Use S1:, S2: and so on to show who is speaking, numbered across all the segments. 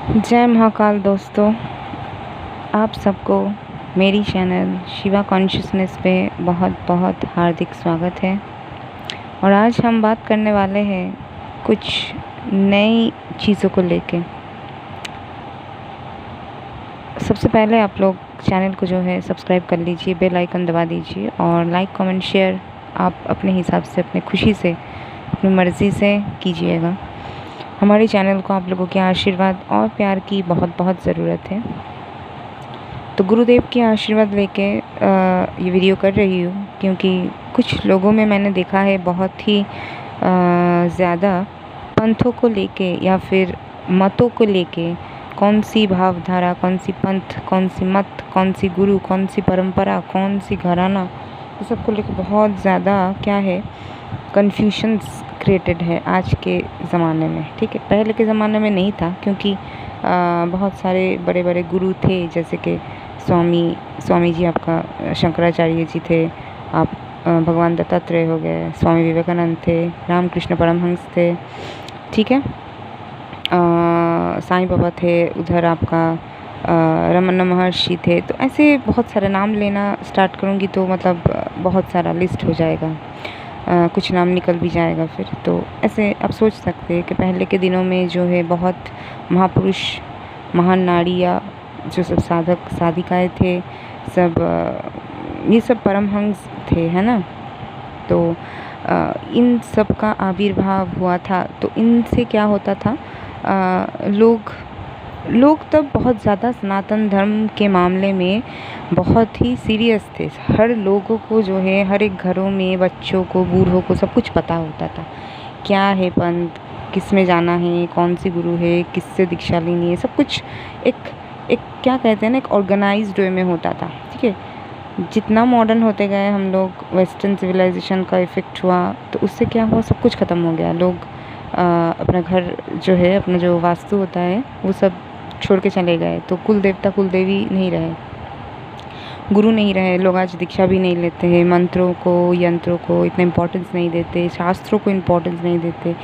S1: जय महाकाल दोस्तों, आप सबको मेरी चैनल शिवा कॉन्शियसनेस पे बहुत बहुत हार्दिक स्वागत है। और आज हम बात करने वाले हैं कुछ नई चीज़ों को लेके। सबसे पहले आप लोग चैनल को जो है सब्सक्राइब कर लीजिए, बेल आइकन दबा दीजिए और लाइक कमेंट शेयर आप अपने हिसाब से, अपने खुशी से, अपनी मर्ज़ी से कीजिएगा। हमारे चैनल को आप लोगों के आशीर्वाद और प्यार की बहुत बहुत ज़रूरत है। तो गुरुदेव के आशीर्वाद लेके ये वीडियो कर रही हूँ, क्योंकि कुछ लोगों में मैंने देखा है बहुत ही ज़्यादा पंथों को लेके या फिर मतों को लेके, कौन सी भावधारा, कौन सी पंथ, कौन सी मत, कौन सी गुरु, कौन सी परंपरा, कौन सी घराना, ये सब को लेके बहुत ज़्यादा क्या है कन्फ्यूजन्स क्रिएटेड है आज के ज़माने में। ठीक है, पहले के ज़माने में नहीं था, क्योंकि बहुत सारे बड़े बड़े गुरु थे, जैसे कि स्वामी जी, आपका शंकराचार्य जी थे, आप भगवान दत्तात्रेय हो गए, स्वामी विवेकानंद थे, रामकृष्ण परमहंस थे, ठीक है, साईं बाबा थे, उधर आपका रमन महर्षि थे। तो ऐसे बहुत सारे नाम लेना स्टार्ट करूँगी तो मतलब बहुत सारा लिस्ट हो जाएगा, कुछ नाम निकल भी जाएगा फिर। तो ऐसे आप सोच सकते हैं कि पहले के दिनों में जो है बहुत महापुरुष, महान नारियाँ, जो सब साधक साधिकाएँ थे, सब ये सब परमहंस थे, है ना। तो इन सब का आविर्भाव हुआ था। तो इनसे क्या होता था, लोग तब बहुत ज़्यादा सनातन धर्म के मामले में बहुत ही सीरियस थे। हर लोगों को जो है, हर एक घरों में बच्चों को, बूढ़ों को सब कुछ पता होता था, क्या है पंथ, किस में जाना है, कौन सी गुरु है, किससे दीक्षा लेनी है, सब कुछ एक क्या कहते हैं ना, एक ऑर्गेनाइज्ड वे में होता था। ठीक है, जितना मॉडर्न होते गए हम लोग, वेस्टर्न सिविलाइजेशन का इफ़ेक्ट हुआ, तो उससे क्या हुआ, सब कुछ ख़त्म हो गया। लोग अपना घर जो है, अपना जो वास्तु होता है, वो सब छोड़ के चले गए। तो कुल देवता कुल देवी नहीं रहे, गुरु नहीं रहे, लोग आज दीक्षा भी नहीं लेते हैं, मंत्रों को, यंत्रों को इतना इम्पोर्टेंस नहीं देते, शास्त्रों को इम्पोर्टेंस नहीं देते।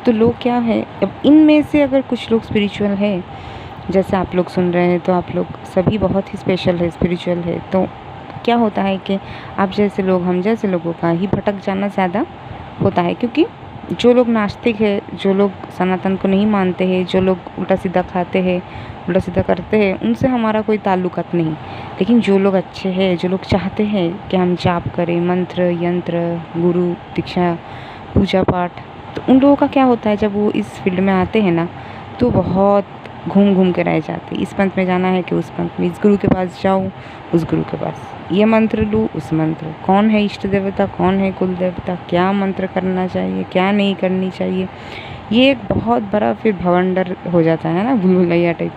S1: तो लोग क्या है, अब इनमें से अगर कुछ लोग स्पिरिचुअल है, जैसे आप लोग सुन रहे हैं, तो आप लोग सभी बहुत ही स्पेशल है, स्पिरिचुअल है। तो क्या होता है कि आप जैसे लोग, हम जैसे लोगों का ही भटक जाना ज़्यादा होता है, क्योंकि जो लोग नास्तिक है, जो लोग सनातन को नहीं मानते हैं, जो लोग उल्टा सीधा खाते हैं, उल्टा सीधा करते हैं, उनसे हमारा कोई ताल्लुकात नहीं। लेकिन जो लोग अच्छे हैं, जो लोग चाहते हैं कि हम जाप करें, मंत्र यंत्र, गुरु दीक्षा, पूजा पाठ, तो उन लोगों का क्या होता है, जब वो इस फील्ड में आते हैं ना, तो बहुत घूम घूम के रह जाते। इस पंथ में जाना है कि उस पंथ में, इस गुरु के पास जाऊँ, उस गुरु के पास ये मंत्र लूँ, उस मंत्र, कौन है इष्ट देवता, कौन है कुल देवता, क्या मंत्र करना चाहिए, क्या नहीं करनी चाहिए, ये एक बहुत बड़ा फिर भवंडर हो जाता है ना, भूलभुलैया टाइप।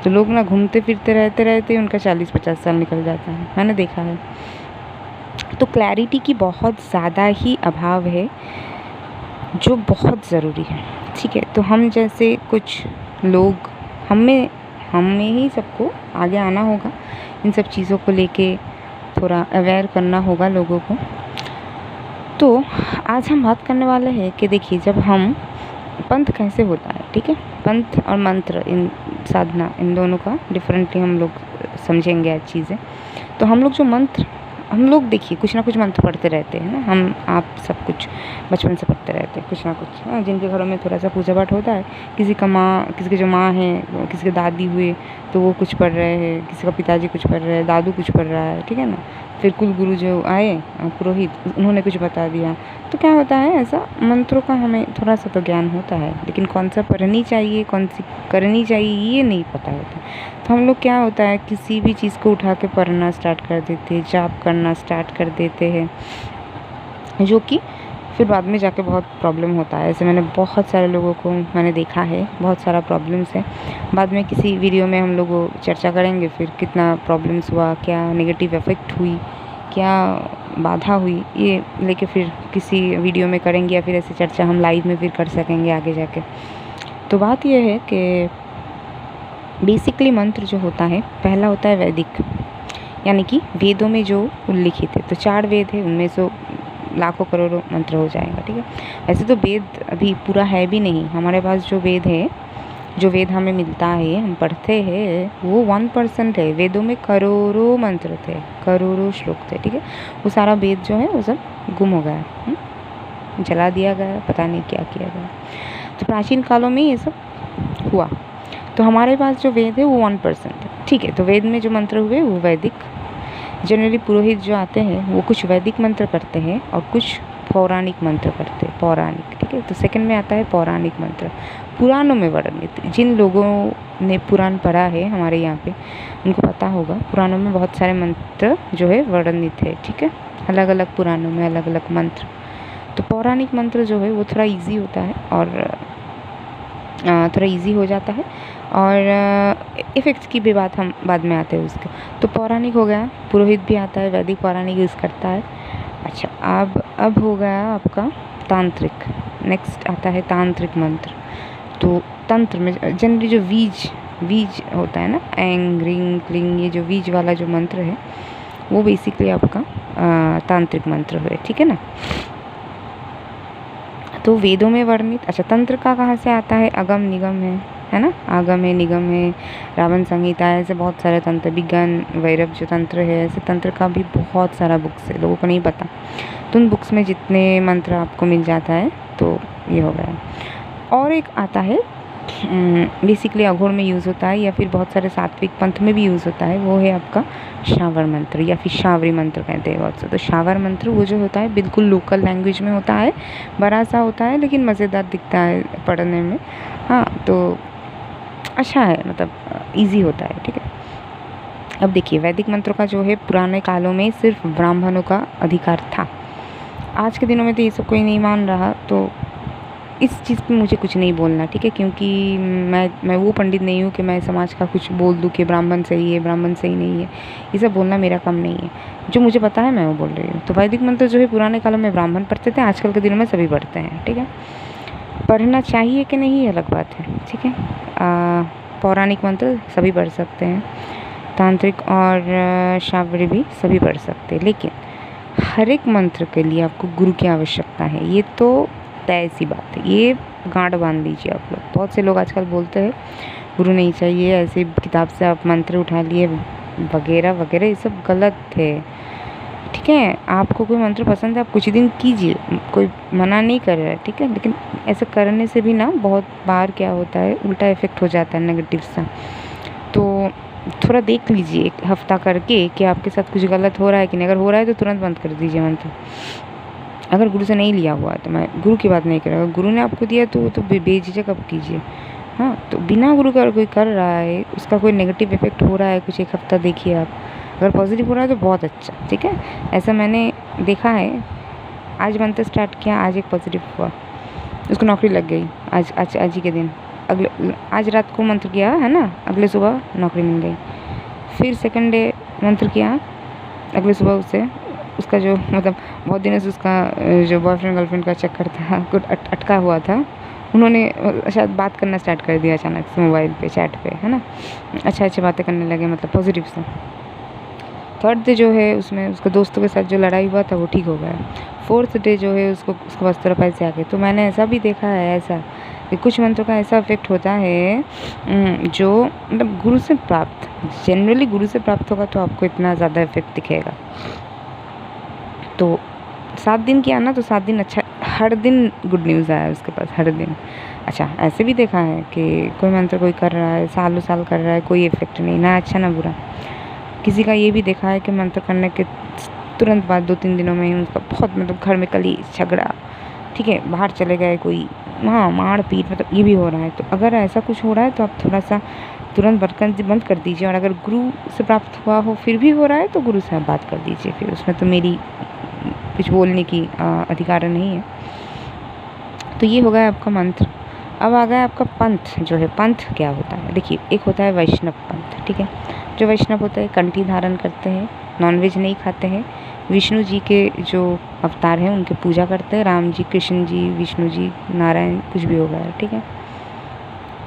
S1: तो लोग ना घूमते फिरते रहते रहते उनका 40-50 साल निकल जाता है, मैंने देखा है। तो क्लैरिटी की बहुत ज़्यादा ही अभाव है, जो बहुत ज़रूरी है। ठीक है, तो हम जैसे कुछ लोग, हमें ही सबको आगे आना होगा, इन सब चीज़ों को लेके थोड़ा अवेयर करना होगा लोगों को। तो आज हम बात करने वाले हैं कि देखिए, जब हम पंथ कैसे होता है, ठीक है, पंथ और मंत्र, इन साधना, इन दोनों का डिफरेंटली हम लोग समझेंगे आज चीज़ें। तो हम लोग जो मंत्र, हम लोग देखिए कुछ ना कुछ मंत्र पढ़ते रहते हैं ना, हम आप सब कुछ बचपन से पढ़ते रहते हैं कुछ ना कुछ। हाँ, जिनके घरों में थोड़ा सा पूजा पाठ होता है, किसी की जो माँ है, किसी के दादी हुए तो वो कुछ पढ़ रहे हैं, किसी का पिताजी कुछ पढ़ रहे हैं, दादू कुछ पढ़ रहा है, ठीक है ना। फिर कुल गुरु जो आए, पुरोहित, उन्होंने कुछ बता दिया। तो क्या होता है, ऐसा मंत्रों का हमें थोड़ा सा तो ज्ञान होता है, लेकिन कौन सा पढ़नी चाहिए, कौन सी करनी चाहिए, ये नहीं पता होता। तो हम लोग क्या होता है, किसी भी चीज़ को उठा के पढ़ना स्टार्ट कर देते हैं, जाप करना स्टार्ट कर देते हैं, जो कि फिर बाद में जाके बहुत प्रॉब्लम होता है। ऐसे मैंने बहुत सारे लोगों को मैंने देखा है, बहुत सारा प्रॉब्लम्स है। बाद में किसी वीडियो में हम लोग चर्चा करेंगे, फिर कितना प्रॉब्लम्स हुआ, क्या नेगेटिव इफ़ेक्ट हुई, क्या बाधा हुई, ये लेके फिर किसी वीडियो में करेंगे, या फिर ऐसी चर्चा हम लाइव में फिर कर सकेंगे आगे जाके। तो बात यह है कि बेसिकली मंत्र जो होता है, पहला होता है वैदिक, यानी कि वेदों में जो उल्लिखित है। तो 4 वेद है, उनमें से लाखों करोड़ों मंत्र हो जाएगा। ठीक है, वैसे तो वेद अभी पूरा है भी नहीं, हमारे पास जो वेद है जो वेद हमें मिलता है, हम पढ़ते हैं, वो 1% है। वेदों में करोड़ों मंत्र थे, करोड़ों श्लोक थे, ठीक है। वो सारा वेद जो है वो सब गुम हो गया, जला दिया गया, पता नहीं क्या किया गया। तो प्राचीन कालों में ये सब हुआ। तो हमारे पास जो वेद है वो 1% है, ठीक है। तो वेद में जो मंत्र हुए वो वैदिक, जनरली पुरोहित जो आते हैं वो कुछ वैदिक मंत्र करते हैं और कुछ पौराणिक मंत्र करते हैं, पौराणिक, ठीक है। तो सेकंड में आता है पौराणिक मंत्र, पुराणों में वर्णित। जिन लोगों ने पुराण पढ़ा है हमारे यहाँ पे, उनको पता होगा पुराणों में बहुत सारे मंत्र जो है वर्णित है, ठीक है। अलग अलग पुराणों में अलग अलग मंत्र। तो पौराणिक मंत्र जो है वो थोड़ा इजी होता है और थोड़ा इजी हो जाता है, और इफ़ेक्ट्स की भी बात हम बाद में आते हैं उसके। तो पौराणिक हो गया, पुरोहित भी आता है, वैदिक पौराणिक यूज़ करता है। अच्छा, अब हो गया आपका तांत्रिक। नेक्स्ट आता है तांत्रिक मंत्र। तो तंत्र में जनरली जो बीज होता है ना, एंग रिंग क्लिंग, ये जो बीज वाला जो मंत्र है वो बेसिकली आपका तांत्रिक मंत्र है, ठीक है ना। तो वेदों में वर्णित। अच्छा, तंत्र का कहाँ से आता है? अगम निगम है ना, आगम है, निगम है, रावण संहिता है, ऐसे बहुत सारे तंत्र, विज्ञान वैरव जो तंत्र है, ऐसे तंत्र का भी बहुत सारा बुक्स है, लोगों को नहीं पता। तो उन बुक्स में जितने मंत्र आपको मिल जाता है तो ये हो गया। और एक आता है बेसिकली अघोर में यूज़ होता है, या फिर बहुत सारे सात्विक पंथ में भी यूज़ होता है, वो है आपका शावर मंत्र, या फिर शावरी मंत्र कहते हैं बहुत से। तो शावर मंत्र वो जो होता है बिल्कुल लोकल लैंग्वेज में होता है, बड़ा सा होता है लेकिन मज़ेदार दिखता है पढ़ने में, हाँ। तो अच्छा है, मतलब इजी होता है, ठीक है। अब देखिए, वैदिक मंत्रों का जो है पुराने कालों में सिर्फ ब्राह्मणों का अधिकार था। आज के दिनों में तो ये सब कोई नहीं मान रहा, तो इस चीज़ पे मुझे कुछ नहीं बोलना, ठीक है। क्योंकि मैं वो पंडित नहीं हूँ कि मैं समाज का कुछ बोल दूँ कि ब्राह्मण सही है, ब्राह्मण सही नहीं है। ये सब बोलना मेरा काम नहीं है। जो मुझे पता है मैं वो बोल रही हूँ। तो वैदिक मंत्र जो है पुराने कालों में ब्राह्मण पढ़ते थे, आजकल के दिनों में सभी पढ़ते हैं, ठीक है। पढ़ना चाहिए कि नहीं अलग बात है, ठीक है। पौराणिक मंत्र सभी पढ़ सकते हैं, तांत्रिक और शावरी भी सभी पढ़ सकते हैं, लेकिन हर एक मंत्र के लिए आपको गुरु की आवश्यकता है। ये तो तय सी बात है, ये गांठ बांध लीजिए आप लोग। बहुत से लोग आजकल बोलते हैं गुरु नहीं चाहिए, ऐसे किताब से आप मंत्र उठा लिए वगैरह वगैरह, ये सब गलत है, ठीक है। आपको कोई मंत्र पसंद है, आप कुछ दिन कीजिए, कोई मना नहीं कर रहा है, ठीक है। लेकिन ऐसा करने से भी ना बहुत बार क्या होता है, उल्टा इफेक्ट हो जाता है, नेगेटिव सा। तो थोड़ा देख लीजिए एक हफ्ता करके कि आपके साथ कुछ गलत हो रहा है कि नहीं। अगर हो रहा है तो तुरंत बंद कर दीजिए मंत्र। अगर गुरु से नहीं लिया हुआ है, तो मैं गुरु की बात नहीं कर रहा, अगर गुरु ने आपको दिया तो वो तो बेझिझक अब कीजिए, हाँ। तो बिना गुरु का अगर कोई कर रहा है, उसका कोई नेगेटिव इफेक्ट हो रहा है कुछ, एक हफ्ता देखिए आप। अगर पॉजिटिव हो रहा है तो बहुत अच्छा, ठीक है। ऐसा मैंने देखा है। आज मंत्र स्टार्ट किया, आज एक पॉजिटिव हुआ, उसको नौकरी लग गई आज ही के दिन। अगले आज रात को मंत्र किया है ना, अगले सुबह नौकरी मिल गई। फिर सेकंड डे मंत्र किया, अगले सुबह उसे उसका जो मतलब बहुत दिनों से उसका जो बॉयफ्रेंड गर्लफ्रेंड का चक्कर था, कुछ अटका हुआ था, उन्होंने शायद बात करना स्टार्ट कर दिया अचानक से मोबाइल पे, चैट पे, है ना। अच्छी बातें करने लगे, मतलब पॉजिटिव से। थर्ड डे जो है उसमें उसके दोस्तों के साथ जो लड़ाई हुआ था वो ठीक हो गया। फोर्थ डे जो है उसको बस तरह पैसे आ गए। तो मैंने ऐसा भी देखा है, ऐसा कि कुछ मंत्रों का ऐसा इफेक्ट होता है जो मतलब गुरु से प्राप्त, जनरली गुरु से प्राप्त होगा तो आपको इतना ज़्यादा इफेक्ट दिखेगा। तो 7 दिन किया ना, तो 7 दिन अच्छा, हर दिन गुड न्यूज़ आया उसके पास, हर दिन। अच्छा, ऐसे भी देखा है कि कोई मंत्र कोई कर रहा है, सालों साल कर रहा है, कोई इफेक्ट नहीं, ना अच्छा ना बुरा। किसी का ये भी देखा है कि मंत्र करने के तुरंत बाद 2-3 दिनों में उनका बहुत मतलब घर में कलेश झगड़ा, ठीक है, बाहर चले गए कोई, हाँ, मार पीट, मतलब ये भी हो रहा है। तो अगर ऐसा कुछ हो रहा है तो आप थोड़ा सा तुरंत बंद कर दीजिए। और अगर गुरु से प्राप्त हुआ हो फिर भी हो रहा है तो गुरु से आप बात कर दीजिए, फिर उसमें तो मेरी कुछ बोलने की अधिकार नहीं है। तो ये हो गया आपका मंत्र। अब आ गया आपका पंथ। जो है पंथ क्या होता है, देखिए, एक होता है वैष्णव पंथ, ठीक है। जो वैष्णव होता है कंठी धारण करते हैं, नॉनवेज नहीं खाते हैं, विष्णु जी के जो अवतार हैं उनके पूजा करते हैं, राम जी, कृष्ण जी, विष्णु जी, नारायण, कुछ भी हो गया, ठीक है।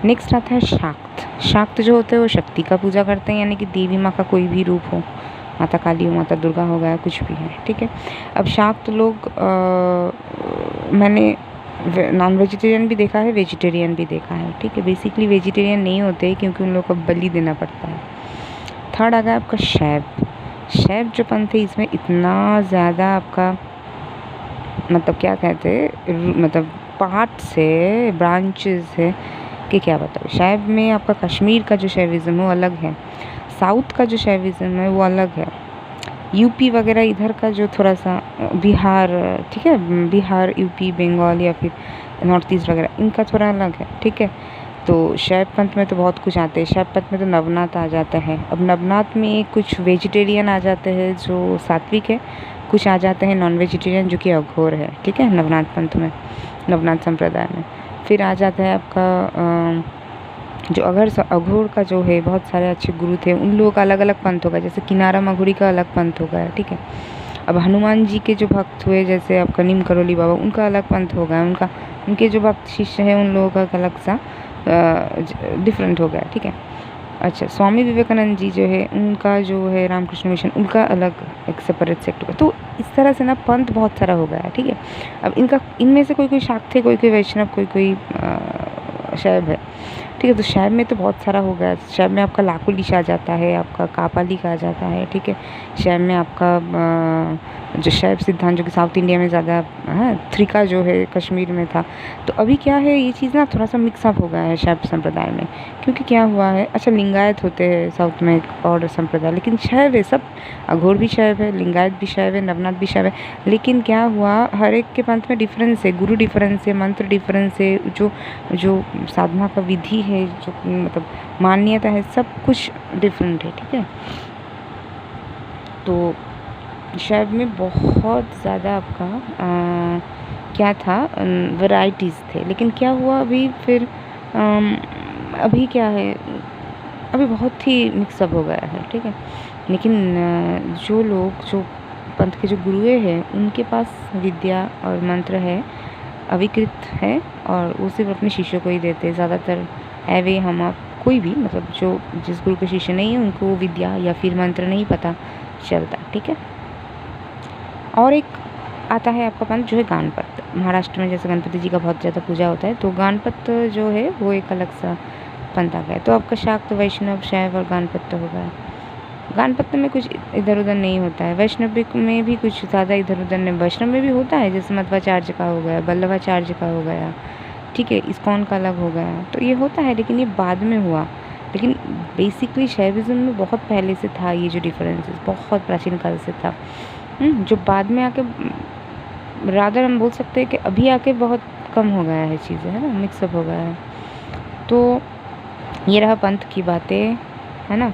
S1: नेक्स्ट आता है शाक्त। शाक्त जो होते हैं वो शक्ति का पूजा करते हैं, यानी कि देवी माँ का कोई भी रूप हो, माता काली हो, माता दुर्गा हो गया, कुछ भी है, ठीक है। अब शाक्त लोग मैंने नॉन वेजिटेरियन भी देखा है, वेजिटेरियन भी देखा है, ठीक है। बेसिकली वेजिटेरियन नहीं होते क्योंकि उन लोगों को बलि देना पड़ता है। थर्ड आ गया आपका शैव। शैव जो पंथ है इसमें इतना ज़्यादा आपका मतलब क्या कहते हैं मतलब पार्ट्स है, ब्रांचेस है कि क्या बताओ। शैव में आपका कश्मीर का जो शैविज़्म है वो अलग है, साउथ का जो शैविज़्म है वो अलग है, यूपी वगैरह इधर का जो थोड़ा सा बिहार, ठीक है, बिहार यूपी बंगाल या फिर नॉर्थ ईस्ट वगैरह इनका थोड़ा अलग है, ठीक है। तो शैव पंथ में तो बहुत कुछ आते हैं। शैव पंथ में तो नवनाथ आ जाता है। अब नवनाथ में कुछ वेजिटेरियन आ जाते हैं जो सात्विक है, कुछ आ जाते हैं नॉन वेजिटेरियन जो कि अघोर है, ठीक है, नवनाथ पंथ में, नवनाथ संप्रदाय में। फिर आ जाता है आपका जो अघोर का जो है, बहुत सारे अच्छे गुरु थे, उन लोगों का अलग अलग पंथ होगा, जैसे किनारा मघोरी का अलग पंथ होगा, ठीक है। अब हनुमान जी के जो भक्त हुए जैसे आपका नीम करोली बाबा, उनका अलग पंथ होगा, उनके जो भक्त शिष्य हैं उन लोगों का अलग सा डिफरेंट हो गया, ठीक है। अच्छा, स्वामी विवेकानंद जी जो है उनका जो है रामकृष्ण मिशन, उनका अलग एक सेपरेट सेक्ट होगा। तो इस तरह से ना पंथ बहुत सारा हो गया है, ठीक है। अब इनमें से कोई कोई शाक्त है, कोई कोई वैष्णव, कोई कोई शैव है, ठीक है। तो शैव में तो बहुत सारा हो गया। शैव में आपका लाकुलिश आ जाता है, आपका कापालिक आ जाता है, ठीक है। शैव में आपका जो शैव सिद्धांत जो कि साउथ इंडिया में ज़्यादा है, थ्रिका जो है कश्मीर में था। तो अभी क्या है, ये चीज़ ना थोड़ा सा मिक्सअप हो गया है शैव संप्रदाय में, क्योंकि क्या हुआ है, अच्छा लिंगायत होते हैं साउथ में एक और संप्रदाय, लेकिन शैव है सब, अघोर भी शैव है, लिंगायत भी शैव है, नवनाथ भी शैव है। लेकिन क्या हुआ, हर एक के पंथ में डिफरेंस है, गुरु डिफरेंस है, मंत्र डिफरेंस है, जो जो साधना का विधि है, जो मतलब मान्यता है, सब कुछ डिफरेंट है, ठीक है। तो शैव में बहुत ज़्यादा आपका क्या था, वैरायटीज़ थे। लेकिन क्या हुआ अभी फिर अभी क्या है, अभी बहुत ही मिक्सअप हो गया है, ठीक है। लेकिन जो लोग जो पंथ के जो गुरुए हैं उनके पास विद्या और मंत्र है, अविकृत है, और वो सिर्फ अपने शिष्यों को ही देते हैं ज़्यादातर। एवे हम आप कोई भी मतलब जो जिस गुरु के शिष्य नहीं है उनको वो विद्या या फिर मंत्र नहीं पता चलता, ठीक है। और एक आता है आपका पंथ जो है गानपत। महाराष्ट्र में जैसे गणपति जी का बहुत ज़्यादा पूजा होता है, तो गानपत जो है वो एक अलग सा पंथ आ गया। तो आपका शाक्त, वैष्णव, शैव और गानपत हो गया। गानपत्य में कुछ इधर उधर नहीं होता है, वैष्णव में भी कुछ ज़्यादा इधर उधर नहीं, वैष्णव में भी होता है, जैसे मध्वाचार्य का हो गया, वल्लभाचार्य का हो गया, ठीक है, इस्कॉन का अलग हो गया, तो ये होता है, लेकिन ये बाद में हुआ। लेकिन बेसिकली शैविज़्म में बहुत पहले से था ये जो डिफरेंसेस, बहुत प्राचीन काल से था। जो बाद में आके रादर हम बोल सकते हैं कि अभी आके बहुत कम हो गया है चीज़ें, है ना, मिक्सअप हो गया है। तो ये रहा पंथ की बातें, है ना,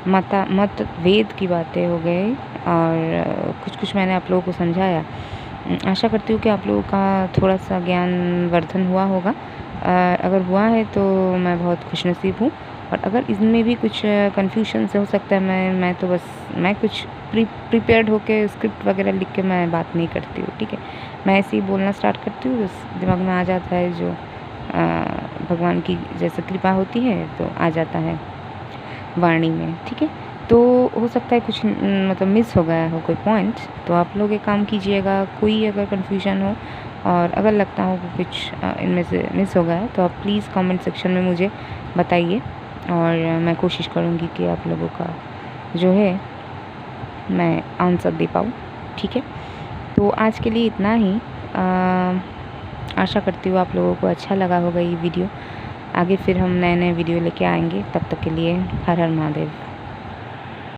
S1: मत वेद की बातें हो गई, और कुछ कुछ मैंने आप लोगों को समझाया। आशा करती हूँ कि आप लोगों का थोड़ा सा ज्ञान वर्धन हुआ होगा। अगर हुआ है तो मैं बहुत खुशनसीब हूँ, और अगर इसमें भी कुछ कन्फ्यूजन से हो सकता है, मैं तो बस मैं कुछ प्रिपेयर्ड होके स्क्रिप्ट वगैरह लिख के मैं बात नहीं करती हूँ, ठीक है। मैं ऐसे ही बोलना स्टार्ट करती हूँ, बस दिमाग में आ जाता है, जो भगवान की जैसे कृपा होती है तो आ जाता है वाणी में, ठीक है। तो हो सकता है कुछ मतलब मिस हो गया हो कोई पॉइंट, तो आप लोग एक काम कीजिएगा, कोई अगर कन्फ्यूजन हो और अगर लगता हो कि कुछ इनमें से मिस हो गया है, तो आप प्लीज़ कमेंट सेक्शन में मुझे बताइए, और मैं कोशिश करूँगी कि आप लोगों का जो है मैं आंसर दे पाऊँ, ठीक है। तो आज के लिए इतना ही। आशा करती हूँ आप लोगों को अच्छा लगा होगा ये वीडियो। आगे फिर हम नए नए वीडियो लेके आएंगे, तब तक के लिए हर हर महादेव।